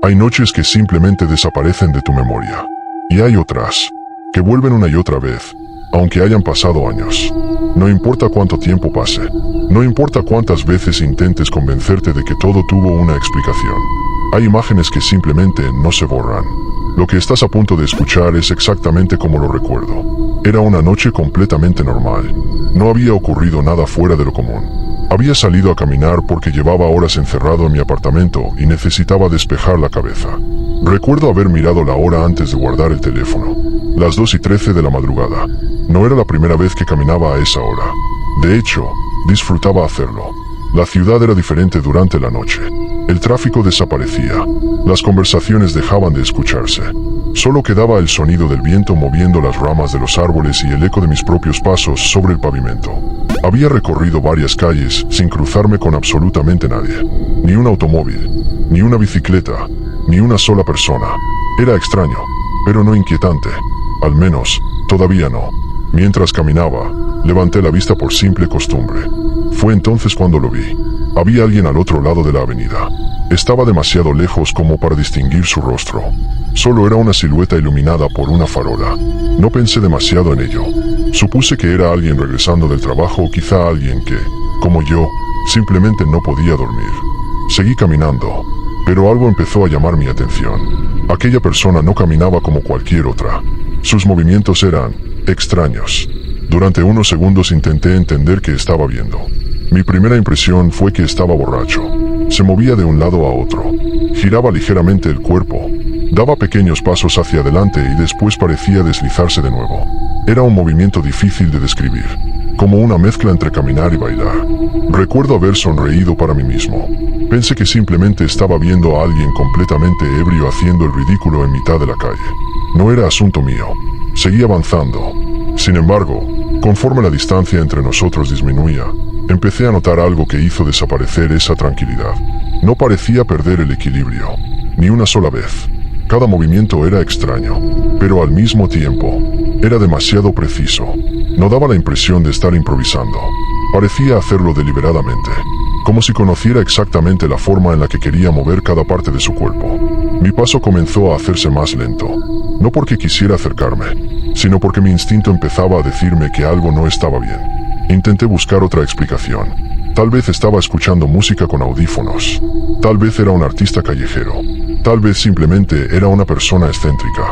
Hay noches que simplemente desaparecen de tu memoria. Y hay otras que vuelven una y otra vez, aunque hayan pasado años. No importa cuánto tiempo pase. No importa cuántas veces intentes convencerte de que todo tuvo una explicación. Hay imágenes que simplemente no se borran. Lo que estás a punto de escuchar es exactamente como lo recuerdo. Era una noche completamente normal. No había ocurrido nada fuera de lo común. Había salido a caminar porque llevaba horas encerrado en mi apartamento y necesitaba despejar la cabeza. Recuerdo haber mirado la hora antes de guardar el teléfono. Las 2:13 de la madrugada. No era la primera vez que caminaba a esa hora. De hecho, disfrutaba hacerlo. La ciudad era diferente durante la noche. El tráfico desaparecía. Las conversaciones dejaban de escucharse. Solo quedaba el sonido del viento moviendo las ramas de los árboles y el eco de mis propios pasos sobre el pavimento. Había recorrido varias calles sin cruzarme con absolutamente nadie. Ni un automóvil, ni una bicicleta, ni una sola persona. Era extraño, pero no inquietante. Al menos, todavía no. Mientras caminaba, levanté la vista por simple costumbre. Fue entonces cuando lo vi. Había alguien al otro lado de la avenida. Estaba demasiado lejos como para distinguir su rostro. Solo era una silueta iluminada por una farola. No pensé demasiado en ello. Supuse que era alguien regresando del trabajo o quizá alguien que, como yo, simplemente no podía dormir. Seguí caminando, pero algo empezó a llamar mi atención. Aquella persona no caminaba como cualquier otra. Sus movimientos eran extraños. Durante unos segundos intenté entender qué estaba viendo. Mi primera impresión fue que estaba borracho. Se movía de un lado a otro. Giraba ligeramente el cuerpo. Daba pequeños pasos hacia adelante y después parecía deslizarse de nuevo. Era un movimiento difícil de describir, como una mezcla entre caminar y bailar. Recuerdo haber sonreído para mí mismo. Pensé que simplemente estaba viendo a alguien completamente ebrio haciendo el ridículo en mitad de la calle. No era asunto mío. Seguí avanzando. Sin embargo, conforme la distancia entre nosotros disminuía, empecé a notar algo que hizo desaparecer esa tranquilidad. No parecía perder el equilibrio, ni una sola vez. Cada movimiento era extraño, pero al mismo tiempo, era demasiado preciso. No daba la impresión de estar improvisando. Parecía hacerlo deliberadamente, como si conociera exactamente la forma en la que quería mover cada parte de su cuerpo. Mi paso comenzó a hacerse más lento, no porque quisiera acercarme, sino porque mi instinto empezaba a decirme que algo no estaba bien. Intenté buscar otra explicación. Tal vez estaba escuchando música con audífonos. Tal vez era un artista callejero. Tal vez simplemente era una persona excéntrica.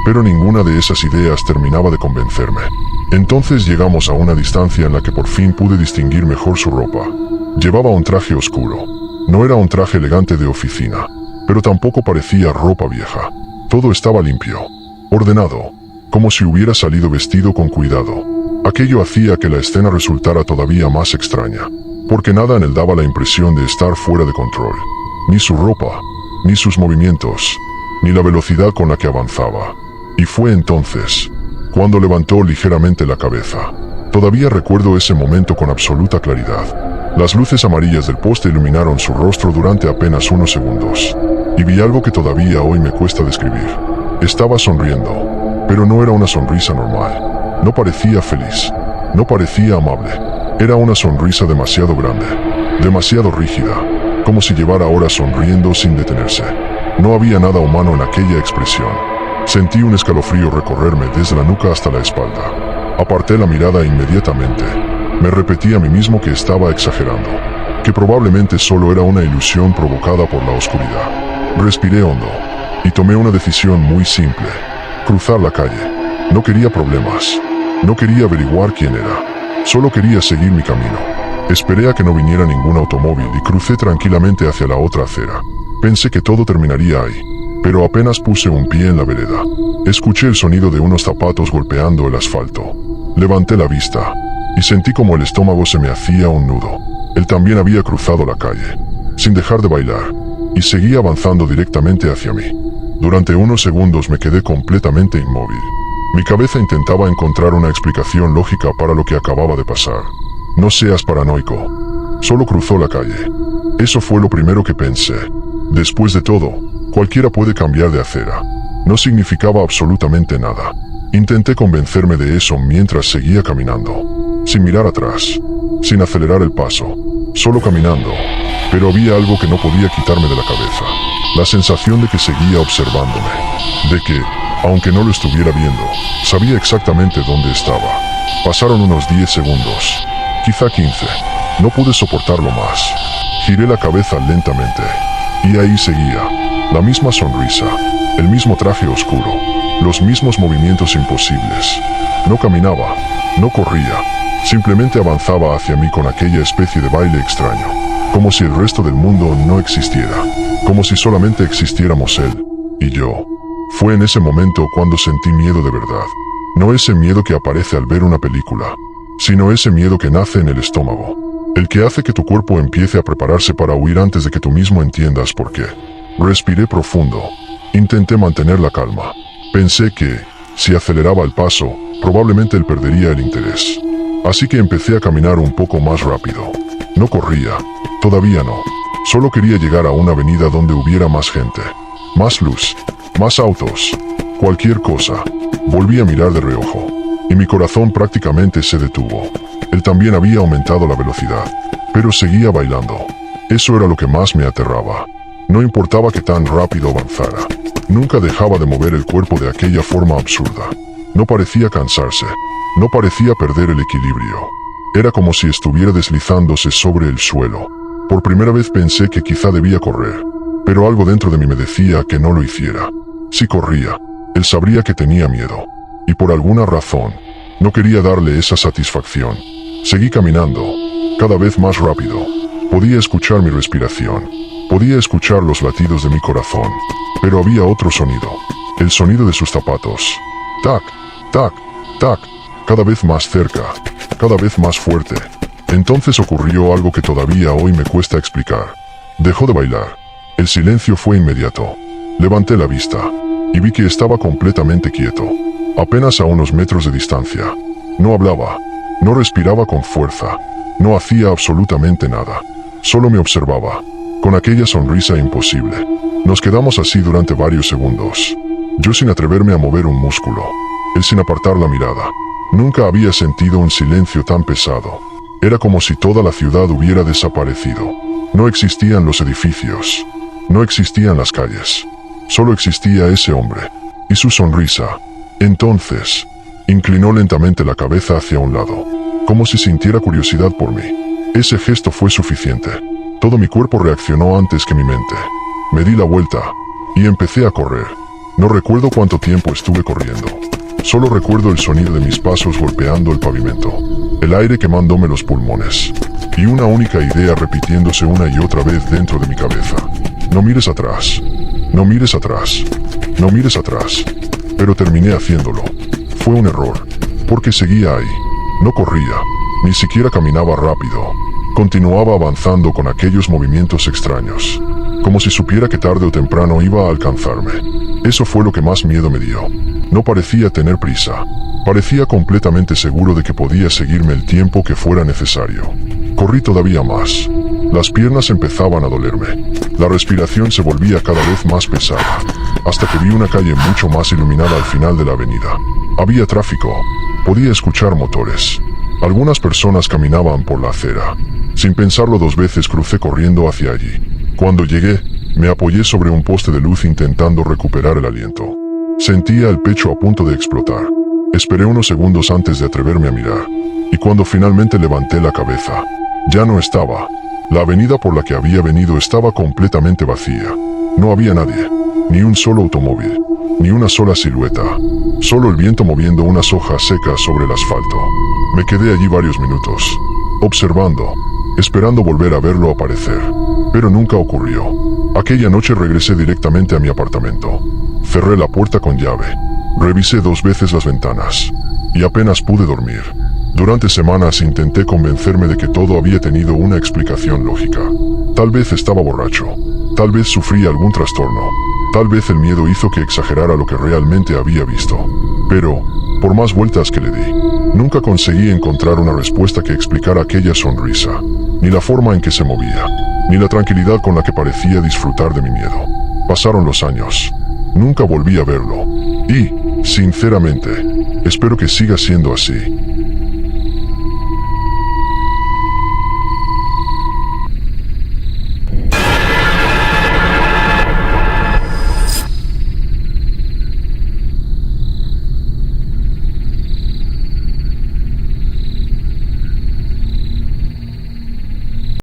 Pero ninguna de esas ideas terminaba de convencerme. Entonces llegamos a una distancia en la que por fin pude distinguir mejor su ropa. Llevaba un traje oscuro. No era un traje elegante de oficina, pero tampoco parecía ropa vieja. Todo estaba limpio, ordenado, como si hubiera salido vestido con cuidado. Aquello hacía que la escena resultara todavía más extraña, porque nada en él daba la impresión de estar fuera de control. Ni su ropa, ni sus movimientos, ni la velocidad con la que avanzaba. Y fue entonces, cuando levantó ligeramente la cabeza. Todavía recuerdo ese momento con absoluta claridad. Las luces amarillas del poste iluminaron su rostro durante apenas unos segundos. Y vi algo que todavía hoy me cuesta describir. Estaba sonriendo, pero no era una sonrisa normal. No parecía feliz. No parecía amable. Era una sonrisa demasiado grande, demasiado rígida, como si llevara horas sonriendo sin detenerse. No había nada humano en aquella expresión. Sentí un escalofrío recorrerme desde la nuca hasta la espalda. Aparté la mirada inmediatamente. Me repetí a mí mismo que estaba exagerando, que probablemente solo era una ilusión provocada por la oscuridad. Respiré hondo y tomé una decisión muy simple: cruzar la calle. No quería problemas. No quería averiguar quién era. Solo quería seguir mi camino. Esperé a que no viniera ningún automóvil y crucé tranquilamente hacia la otra acera. Pensé que todo terminaría ahí, pero apenas puse un pie en la vereda, escuché el sonido de unos zapatos golpeando el asfalto. Levanté la vista y sentí como el estómago se me hacía un nudo. Él también había cruzado la calle, sin dejar de bailar, y seguía avanzando directamente hacia mí. Durante unos segundos me quedé completamente inmóvil. Mi cabeza intentaba encontrar una explicación lógica para lo que acababa de pasar. No seas paranoico. Solo cruzó la calle. Eso fue lo primero que pensé. Después de todo, cualquiera puede cambiar de acera. No significaba absolutamente nada. Intenté convencerme de eso mientras seguía caminando, sin mirar atrás, sin acelerar el paso, solo caminando, pero había algo que no podía quitarme de la cabeza. La sensación de que seguía observándome. De que, aunque no lo estuviera viendo, sabía exactamente dónde estaba. Pasaron unos 10 segundos. Quizá 15. No pude soportarlo más. Giré la cabeza lentamente. Y ahí seguía. La misma sonrisa. El mismo traje oscuro. Los mismos movimientos imposibles. No caminaba. No corría. Simplemente avanzaba hacia mí con aquella especie de baile extraño. Como si el resto del mundo no existiera. Como si solamente existiéramos él y yo. Fue en ese momento cuando sentí miedo de verdad. No ese miedo que aparece al ver una película, sino ese miedo que nace en el estómago. El que hace que tu cuerpo empiece a prepararse para huir antes de que tú mismo entiendas por qué. Respiré profundo. Intenté mantener la calma. Pensé que, si aceleraba el paso, probablemente él perdería el interés. Así que empecé a caminar un poco más rápido. No corría. Todavía no. Solo quería llegar a una avenida donde hubiera más gente. Más luz. Más autos. Cualquier cosa. Volví a mirar de reojo. Y mi corazón prácticamente se detuvo. Él también había aumentado la velocidad. Pero seguía bailando. Eso era lo que más me aterraba. No importaba que tan rápido avanzara. Nunca dejaba de mover el cuerpo de aquella forma absurda. No parecía cansarse. No parecía perder el equilibrio. Era como si estuviera deslizándose sobre el suelo. Por primera vez pensé que quizá debía correr. Pero algo dentro de mí me decía que no lo hiciera. Si corría, él sabría que tenía miedo. Y por alguna razón, no quería darle esa satisfacción. Seguí caminando, cada vez más rápido. Podía escuchar mi respiración. Podía escuchar los latidos de mi corazón. Pero había otro sonido. El sonido de sus zapatos. Tac, tac, tac. Cada vez más cerca. Cada vez más fuerte. Entonces ocurrió algo que todavía hoy me cuesta explicar. Dejó de bailar. El silencio fue inmediato. Levanté la vista. Y vi que estaba completamente quieto. Apenas a unos metros de distancia. No hablaba. No respiraba con fuerza. No hacía absolutamente nada. Solo me observaba. Con aquella sonrisa imposible. Nos quedamos así durante varios segundos. Yo sin atreverme a mover un músculo. Él sin apartar la mirada. Nunca había sentido un silencio tan pesado. Era como si toda la ciudad hubiera desaparecido. No existían los edificios. No existían las calles. Solo existía ese hombre. Y su sonrisa. Entonces, inclinó lentamente la cabeza hacia un lado. Como si sintiera curiosidad por mí. Ese gesto fue suficiente. Todo mi cuerpo reaccionó antes que mi mente. Me di la vuelta. Y empecé a correr. No recuerdo cuánto tiempo estuve corriendo. Solo recuerdo el sonido de mis pasos golpeando el pavimento. El aire quemándome los pulmones. Y una única idea repitiéndose una y otra vez dentro de mi cabeza. No mires atrás. No mires atrás. No mires atrás. Pero terminé haciéndolo. Fue un error. Porque seguía ahí. No corría. Ni siquiera caminaba rápido. Continuaba avanzando con aquellos movimientos extraños. Como si supiera que tarde o temprano iba a alcanzarme. Eso fue lo que más miedo me dio. No parecía tener prisa. Parecía completamente seguro de que podía seguirme el tiempo que fuera necesario. Corrí todavía más. Las piernas empezaban a dolerme. La respiración se volvía cada vez más pesada. Hasta que vi una calle mucho más iluminada al final de la avenida. Había tráfico. Podía escuchar motores. Algunas personas caminaban por la acera. Sin pensarlo dos veces crucé corriendo hacia allí. Cuando llegué, me apoyé sobre un poste de luz intentando recuperar el aliento. Sentía el pecho a punto de explotar. Esperé unos segundos antes de atreverme a mirar. Y cuando finalmente levanté la cabeza, ya no estaba. La avenida por la que había venido estaba completamente vacía. No había nadie. Ni un solo automóvil. Ni una sola silueta. Solo el viento moviendo unas hojas secas sobre el asfalto. Me quedé allí varios minutos. Observando. Esperando volver a verlo aparecer. Pero nunca ocurrió. Aquella noche regresé directamente a mi apartamento. Cerré la puerta con llave. Revisé 2 veces las ventanas. Y apenas pude dormir. Durante semanas intenté convencerme de que todo había tenido una explicación lógica. Tal vez estaba borracho. Tal vez sufría algún trastorno. Tal vez el miedo hizo que exagerara lo que realmente había visto. Pero, por más vueltas que le di, nunca conseguí encontrar una respuesta que explicara aquella sonrisa. Ni la forma en que se movía. Ni la tranquilidad con la que parecía disfrutar de mi miedo. Pasaron los años. Nunca volví a verlo. Y, sinceramente, espero que siga siendo así.